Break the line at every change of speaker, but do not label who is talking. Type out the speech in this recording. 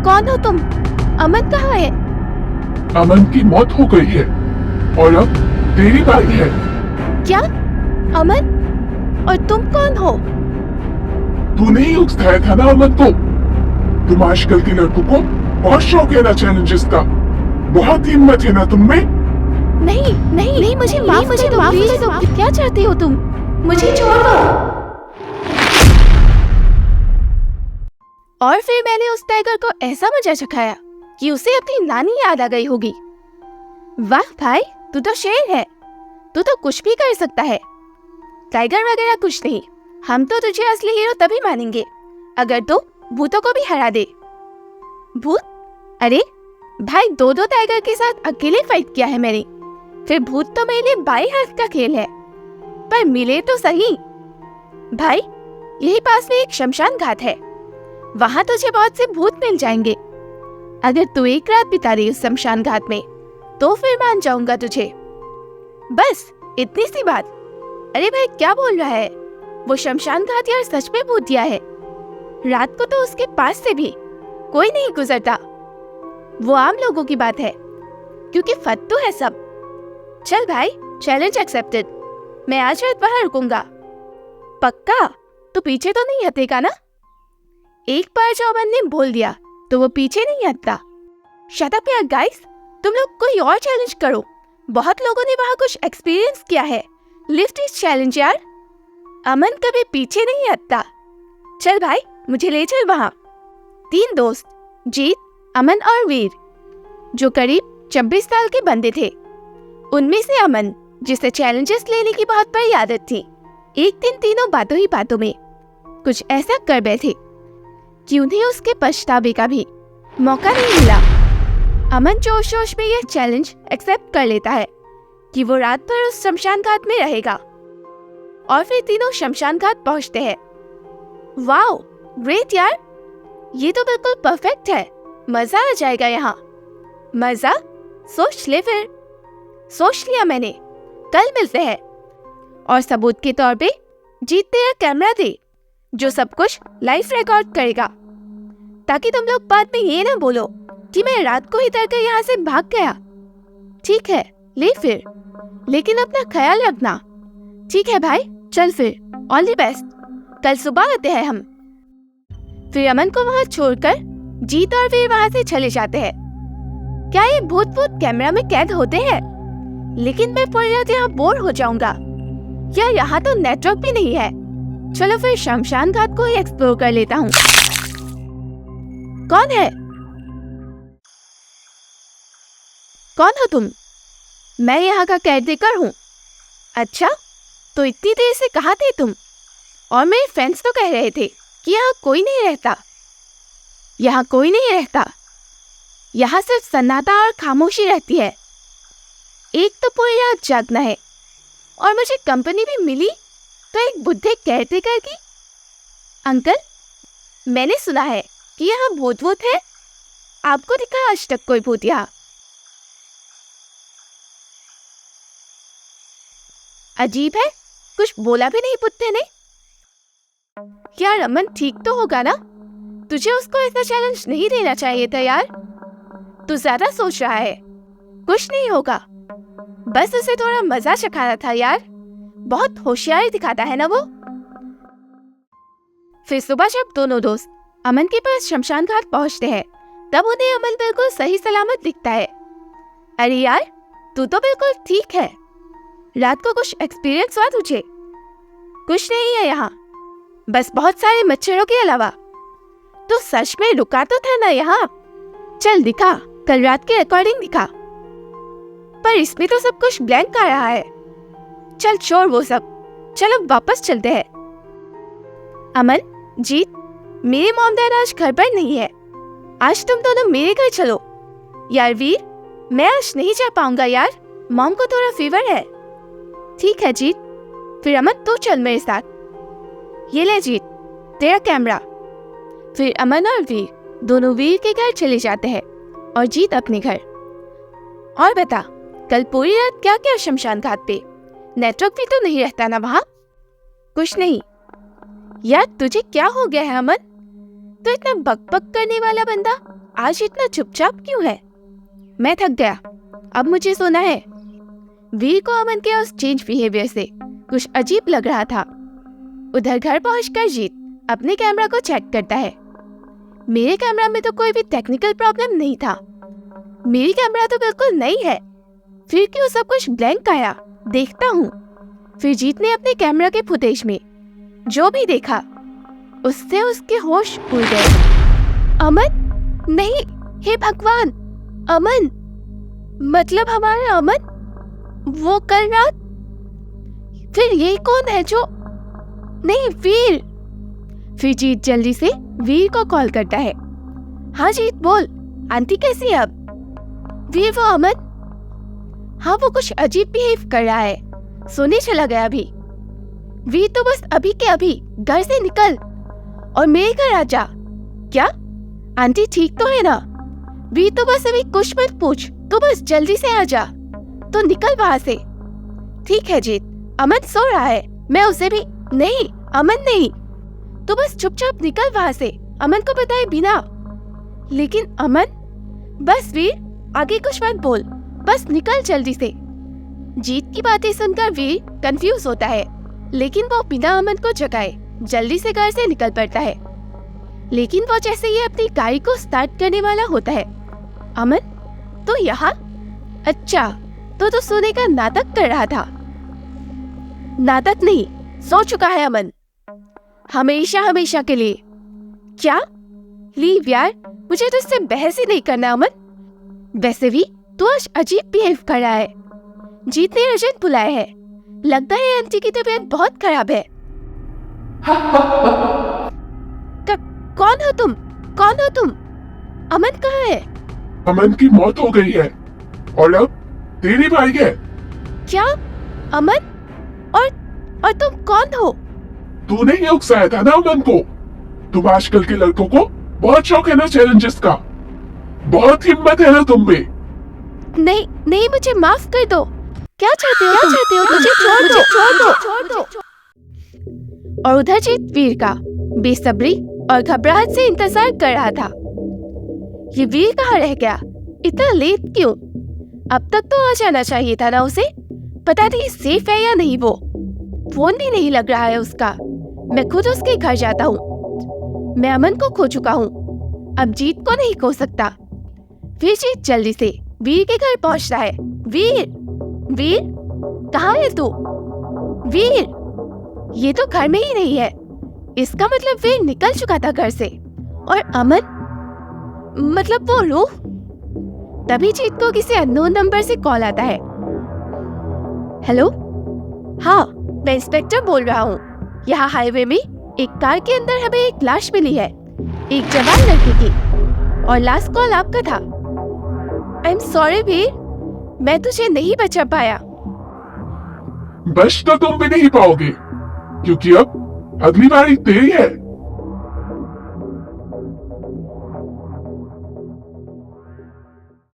कौन हो तुम? अमन कहाँ है?
अमन की मौत हो गई है और अब तेरी बारी है।
क्या? अमन? और तुम कौन हो?
तूने ही उकसाया था ना अमन को। तुम आजकल के लड़कों को बहुत शौक है ना चैलेंजेस का। बहुत हिम्मत है ना तुम में।
नहीं नहीं नहीं, मुझे माफ कर दो। क्या चाहती हो तुम? मुझे छोड़ दो। और फिर मैंने उस टाइगर को ऐसा मजा चखाया कि उसे अपनी नानी याद आ गई होगी। वाह भाई, तू तो शेर है। तू तो कुछ भी कर सकता है। टाइगर वगैरह कुछ नहीं, हम तो तुझे असली हीरो तभी मानेंगे अगर तू भूतों को भी हरा दे। भूत? अरे भाई, दो टाइगर के साथ अकेले फाइट किया है मैंने। फिर भूत तो मेरे लिए बाएं हाथ का खेल है। पर मिले तो सही। भाई, यही पास में एक शमशान घाट है, वहां तुझे बहुत से भूत मिल जाएंगे। अगर तू एक रात बिता रही उस शमशान घाट में तो फिर मान जाऊंगा तुझे। बस इतनी सी बात। अरे भाई, क्या बोल रहा है? वो शमशान घाट यार सच में भूत दिया है। रात को तो उसके पास से भी कोई नहीं गुजरता। वो आम लोगों की बात है, क्योंकि फत्तू है सब। चल भाई, चैलेंज एक्सेप्टेड। मैं आज रात बाहर रुकूंगा। पक्का? तो पीछे तो नहीं हटेगा ना? एक बार जो अमन ने बोल दिया तो वो पीछे नहीं हटता। शट अप यार गाइस, तुम लोग कोई और चैलेंज करो। बहुत लोगों ने वहाँ कुछ एक्सपीरियंस किया है। लिफ्ट इस चैलेंज यार। अमन कभी पीछे नहीं हटता। चल भाई, मुझे ले चल वहाँ। 3 दोस्त, जीत, अमन और वीर, जो करीब 26 साल के बंदे थे। उनमें से अमन, जिसे चैलेंजेस लेने की बहुत बड़ी आदत थी, एक दिन तीनों बातों ही बातों में कुछ ऐसा कर बैठे कि उन्हें उसके पछतावे का भी मौका नहीं मिला। अमन जोश जोश में यह चैलेंज एक्सेप्ट कर लेता है कि वो रात भर उस शमशान घाट में रहेगा। और फिर तीनों शमशान घाट पहुंचते हैं। वाओ, ग्रेट यार, ये तो बिल्कुल परफेक्ट है। मजा आ जाएगा यहाँ। मजा? सोच ले फिर। सोच लिया मैंने। कल मिलते हैं। और सबूत के तौर पे जीत तेरा कैमरा दे, जो सब कुछ लाइव रिकॉर्ड करेगा, ताकि तुम लोग बाद में ये ना बोलो कि मैं रात को ही डरकर यहाँ से भाग गया। ठीक है, ले फिर, लेकिन अपना ख्याल रखना। ठीक है भाई, चल फिर, ऑल द बेस्ट। कल सुबह आते हैं हम। फिर अमन को वहाँ छोड़कर जीत और वीर वहाँ से चले जाते हैं। क्या ये भूत कैमरा में कैद होते हैं? लेकिन मैं पूरी रात यहाँ बोर हो जाऊंगा। यार, यहाँ तो नेटवर्क भी नहीं है। चलो फिर शमशान घाट को ही एक्सप्लोर कर लेता हूँ। कौन है? कौन हो तुम? मैं यहाँ का केयरटेकर हूँ। अच्छा, तो इतनी देर से कहाँ थे तुम? और मेरे फ्रेंड्स तो कह रहे थे कि यहाँ कोई नहीं रहता। यहाँ कोई नहीं रहता। यहाँ सिर्फ सन्नाटा और खामोशी रहती है। एक तो पूरी रात जागना है, और मुझे कंपनी भी मिली तो एक बुढ़े केयरटेकर की। अंकल, मैंने सुना है कि यहाँ भूत है। आपको दिखा आज तक कोई भूत यहाँ? अजीब है, कुछ बोला भी नहीं बुढ़े ने। यार अमन ठीक तो होगा ना? तुझे उसको ऐसा चैलेंज नहीं देना चाहिए था यार। तू ज्यादा सोच रहा है। कुछ नहीं होगा, बस उसे थोड़ा मजा चखाना था यार। बहुत होशियारी दिखाता है ना वो। फिर सुबह जब दोनों दोस्त अमन के पास शमशान घाट पहुंचते हैं, तब उन्हें अमन बिल्कुल सही सलामत दिखता है। अरे यार, तू तो बिल्कुल ठीक है। रात को कुछ एक्सपीरियंस हुआ तुझे? कुछ नहीं है यहाँ, बस बहुत सारे मच्छरों के अलावा। तो सच में रुका तो था ना यहाँ? चल दिखा, कल रात की रिकॉर्डिंग दिखा। पर इसमें तो सब कुछ ब्लैंक आ रहा है। चल छोड़ वो सब, चलो वापस चलते हैं। अमन, जीत, मेरे मॉम डैड आज घर पर नहीं है। आज तुम दोनों मेरे घर चलो। यार वीर, मैं आज नहीं जा पाऊंगा यार, मॉम को थोड़ा फीवर है। ठीक है जीत, फिर अमन तू चल मेरे साथ। ये ले जीत, तेरा कैमरा। फिर अमन और वीर दोनों वीर के घर चले जाते हैं और जीत अपने घर। और बता, कल पूरी रात क्या क्या शमशान घाट पे? नेटवर्क भी तो नहीं रहता ना वहाँ? कुछ नहीं। यार तुझे क्या हो गया है अमन? तो इतना बकबक करने वाला बंदा आज इतना चुपचाप क्यों है? मैं थक गया, अब मुझे सोना है। वीर को अमन के उस चेंज बिहेवियर से कुछ अजीब लग रहा था। उधर घर पहुंचकर जीत अपने कैमरा को चेक करता है। मेरे कैमरा में तो कोई भी टेक्निकल प्रॉब्लम नहीं था। मेरी कैमरा तो बिल्कुल नई है, फिर क्यों सब कुछ ब्लैंक आया? देखता हूँ। फिर जीत ने अपने कैमरा के फुटेज में जो भी देखा उससे उसके होश उड़ गए। अमन? नहीं, हे भगवान, अमन! मतलब हमारा अमन? वो कल रात? फिर ये कौन है जो? नहीं, वीर! फिर जीत जल्दी से वीर को कॉल करता है। हाँ जीत, बोल, आंटी कैसी है अब? वीर, वो अमन? हाँ, वो कुछ अजीब बिहेव कर रहा है, सोने चला गया अभी। वीर, तो बस अभी के अभी घर से निकल और मेरे घर आ जा। क्या? आंटी ठीक तो है ना? वीर, तो बस अभी कुछ मत पूछ, तो बस जल्दी से आ जा। तो निकल वहाँ से। ठीक है जीत, अमन सो रहा है, मैं उसे भी। नहीं, अमन नहीं, तो बस चुपचाप निकल वहाँ से, अमन को बताए बिना। लेकिन अमन? बस वीर, आगे कुछ मत बोल, बस निकल जल्दी से। जीत की बातें सुनकर वीर कंफ्यूज होता है, लेकिन वो बिना अमन को जगाए जल्दी से घर से निकल पड़ता है। लेकिन वो जैसे ही अपनी गाड़ी को स्टार्ट करने वाला होता है, अमन तो यहाँ? अच्छा, तो सोने का नाटक कर रहा था। नाटक नहीं, सो चुका है अमन, हमेशा हमेशा के लिए। क्या? लीव यार, मुझे तो इससे बहस ही नहीं करना अमन। वैसे भी तू आज अजीब बिहेव कर रहा है। जीत ने रजत बुलाया है, लगता है आंटी की तबीयत बहुत खराब है। कौन हो तुम? कौन हो तुम? अमन कहाँ है?
अमन की मौत हो गई है और अब तेरी भाई है।
क्या? अमन? और तुम कौन हो?
तूने ही उकसाया था ना अमन को। तुम आजकल के लड़कों को बहुत शौक है ना चैलेंजेस का, बहुत हिम्मत है ना तुम में।
नहीं नहीं, मुझे माफ कर दो। क्या चाहते हो? क्या चाहते हो? मुझे छोड़ दो। और उधर जीत वीर का बेसब्री और घबराहट से इंतजार कर रहा था। ये वीर कहाँ रह गया? इतना लेट क्यों? अब तक तो आ जाना चाहिए था ना उसे। पता नहीं सेफ है या नहीं वो। फोन भी नहीं लग रहा है उसका। मैं खुद उसके घर जाता हूँ। मैं अमन को खो चुका हूँ, अब जीत को नहीं खो सकता। फिर जीत जल्दी से वीर के घर पहुँचता है। वीर, वीर, कहाँ है तू? वीर, ये तो घर में ही नहीं है। इसका मतलब वीर निकल चुका था घर से। और अमन, मतलब वो रूह। तभी जीत को किसी अननोन नंबर से कॉल आता है। हेलो, हाँ, मैं इंस्पेक्टर बोल रहा हूँ। यहाँ हाईवे में एक कार के अंदर हमें एक लाश मिली है, एक जवान लड़की की, और लास्ट कॉल आपका था। आई एम सॉरी वीर, मैं तुझे नहीं बचा पाया।
बच तो तुम भी नहीं पाओगे, क्योंकि अब अगली बारी तेरी है।